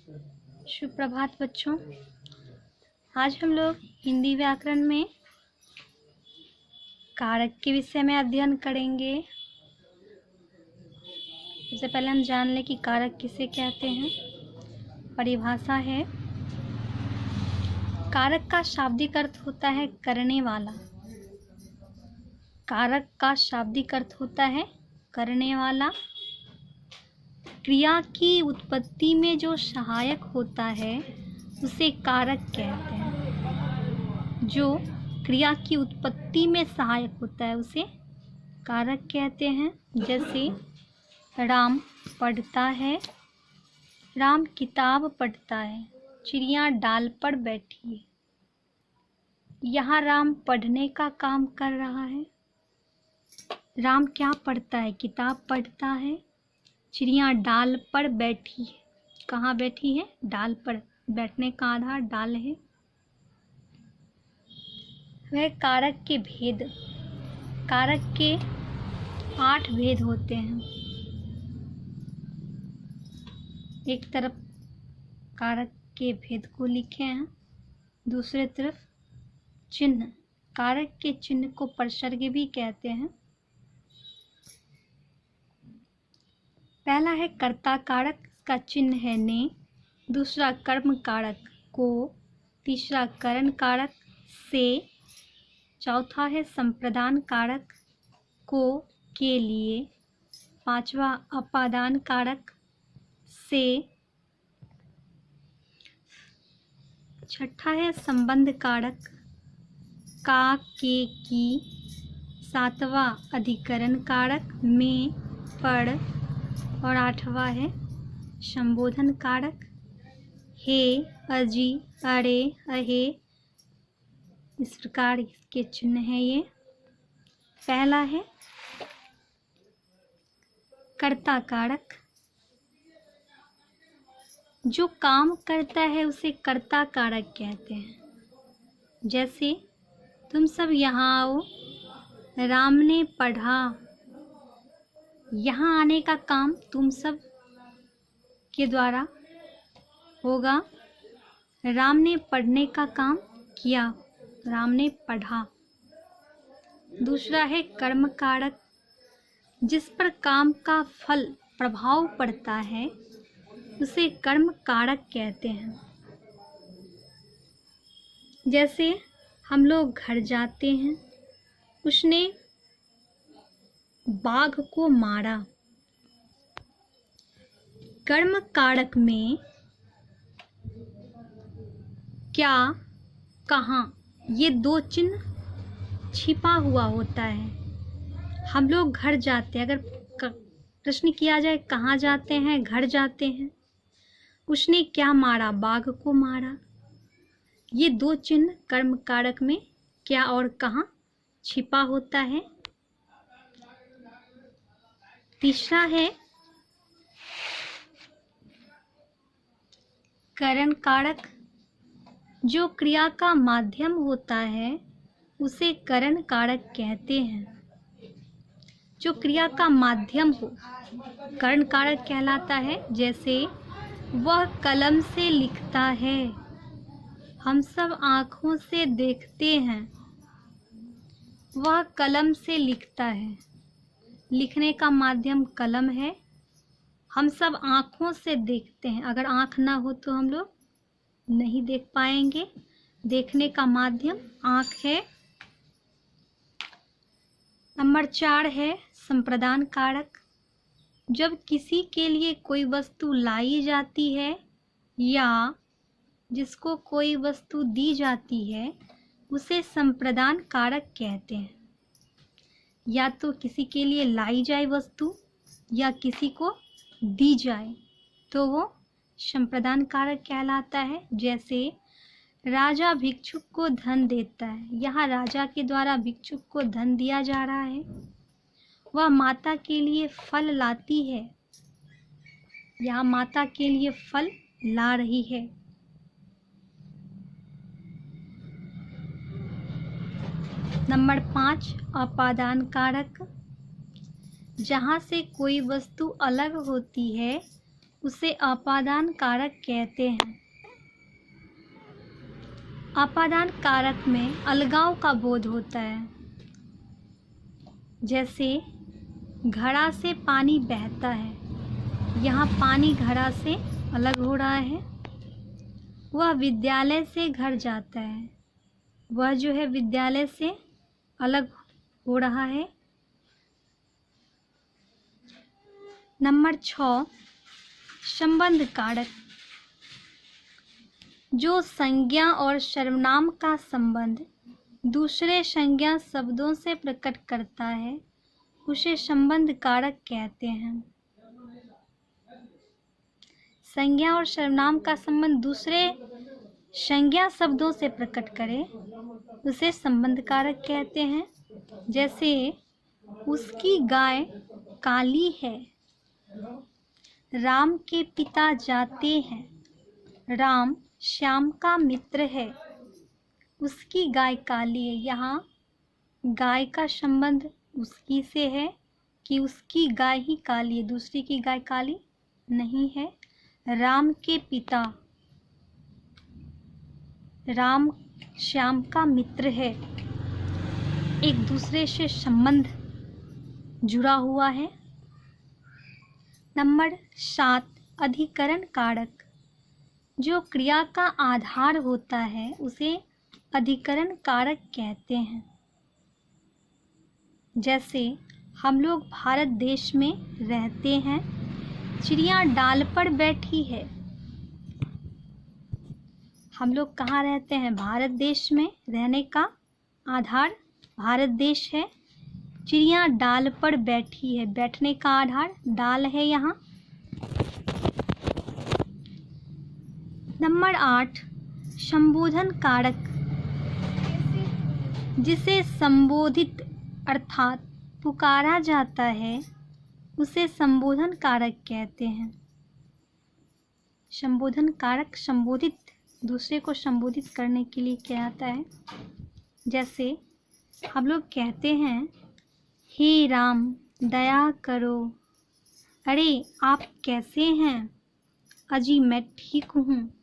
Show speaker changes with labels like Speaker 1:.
Speaker 1: सुप्रभात बच्चों। आज हम लोग हिंदी व्याकरण में कारक के विषय में अध्ययन करेंगे। सबसे पहले हम जान लें कि कारक किसे कहते हैं। परिभाषा है, कारक का शाब्दिक अर्थ होता है करने वाला। कारक का शाब्दिक अर्थ होता है करने वाला। क्रिया की उत्पत्ति में जो सहायक होता है उसे कारक कहते हैं। जो क्रिया की उत्पत्ति में सहायक होता है उसे कारक कहते हैं। जैसे राम पढ़ता है, राम किताब पढ़ता है, चिड़िया डाल पर बैठी है। यहाँ राम पढ़ने का काम कर रहा है। राम क्या पढ़ता है? किताब पढ़ता है। चिड़िया डाल पर बैठी है। कहाँ बैठी है? डाल पर। बैठने का आधार डाल है। वह कारक के भेद। कारक के 8 भेद होते हैं। एक तरफ कारक के भेद को लिखे हैं, दूसरे तरफ चिन्ह। कारक के चिन्ह को प्रसर्ग भी कहते हैं। पहला है कर्ता कारक, इसका चिन्ह है ने। दूसरा कर्म कारक को। तीसरा करण कारक से। चौथा है संप्रदान कारक को, के लिए। पांचवा अपादान कारक से। छठा है संबंध कारक का, के, की। सातवां अधिकरण कारक में, पर। और आठवां है संबोधन कारक हे, अजी, अरे, अहे। इस प्रकार इसके चिन्ह है ये। पहला है कर्ता कारक। जो काम करता है उसे कर्ता कारक कहते हैं। जैसे तुम सब यहाँ आओ, राम ने पढ़ा। यहाँ आने का काम तुम सब के द्वारा होगा। राम ने पढ़ने का काम किया, राम ने पढ़ा। दूसरा है कर्म कारक। जिस पर काम का फल प्रभाव पड़ता है उसे कर्म कारक कहते हैं। जैसे हम लोग घर जाते हैं, उसने बाघ को मारा। कर्म कारक में क्या, कहाँ, ये 2 चिन्ह छिपा हुआ होता है। हम लोग घर जाते हैं, अगर प्रश्न किया जाए कहाँ जाते हैं? घर जाते हैं। उसने क्या मारा? बाघ को मारा। ये 2 चिन्ह कर्म कारक में क्या और कहाँ छिपा होता है। तीसरा है करण कारक। जो क्रिया का माध्यम होता है उसे करण कारक कहते हैं। जो क्रिया का माध्यम हो करण कारक कहलाता है। जैसे वह कलम से लिखता है, हम सब आँखों से देखते हैं। वह कलम से लिखता है। लिखने का माध्यम कलम है। हम सब आँखों से देखते हैं। अगर आँख ना हो तो हम लोग नहीं देख पाएंगे। देखने का माध्यम आँख है। नंबर 4 है संप्रदान कारक। जब किसी के लिए कोई वस्तु लाई जाती है या जिसको कोई वस्तु दी जाती है उसे संप्रदान कारक कहते हैं। या तो किसी के लिए लाई जाए वस्तु या किसी को दी जाए तो वो संप्रदान कारक कहलाता है। जैसे राजा भिक्षुक को धन देता है। यहाँ राजा के द्वारा भिक्षुक को धन दिया जा रहा है। वह माता के लिए फल लाती है। यहाँ माता के लिए फल ला रही है। नंबर 5 अपादान कारक। जहाँ से कोई वस्तु अलग होती है उसे अपादान कारक कहते हैं। अपादान कारक में अलगाव का बोध होता है। जैसे घड़ा से पानी बहता है, यहाँ पानी घड़ा से अलग हो रहा है। वह विद्यालय से घर जाता है, वह जो है विद्यालय से अलग हो रहा है। नंबर 6, संबंध कारक। जो संज्ञा और सर्वनाम का संबंध दूसरे संज्ञा शब्दों से प्रकट करता है, उसे संबंध कारक कहते हैं। संज्ञा और सर्वनाम का संबंध दूसरे संज्ञा शब्दों से प्रकट करे, उसे संबंध कारक कहते हैं। जैसे उसकी गाय काली है, राम के पिता जाते हैं, राम श्याम का मित्र है, उसकी गाय काली है। यहाँ गाय का संबंध उसकी से है कि उसकी गाय ही काली है, दूसरी की गाय काली नहीं है। राम के पिता, राम श्याम का मित्र है, एक दूसरे से संबंध जुड़ा हुआ है। नंबर 7, अधिकरण कारक। जो क्रिया का आधार होता है उसे अधिकरण कारक कहते हैं। जैसे हम लोग भारत देश में रहते हैं, चिड़िया डाल पर बैठी है। हम लोग कहाँ रहते हैं? भारत देश में। रहने का आधार भारत देश है। चिड़िया डाल पर बैठी है, बैठने का आधार डाल है यहाँ। नंबर 8, संबोधन कारक। जिसे संबोधित अर्थात पुकारा जाता है, उसे संबोधन कारक कहते हैं। संबोधन कारक संबोधित, दूसरे को संबोधित करने के लिए क्या आता है? जैसे हम लोग कहते हैं, हे राम दया करो, अरे आप कैसे हैं? अजी मैं ठीक हूँ,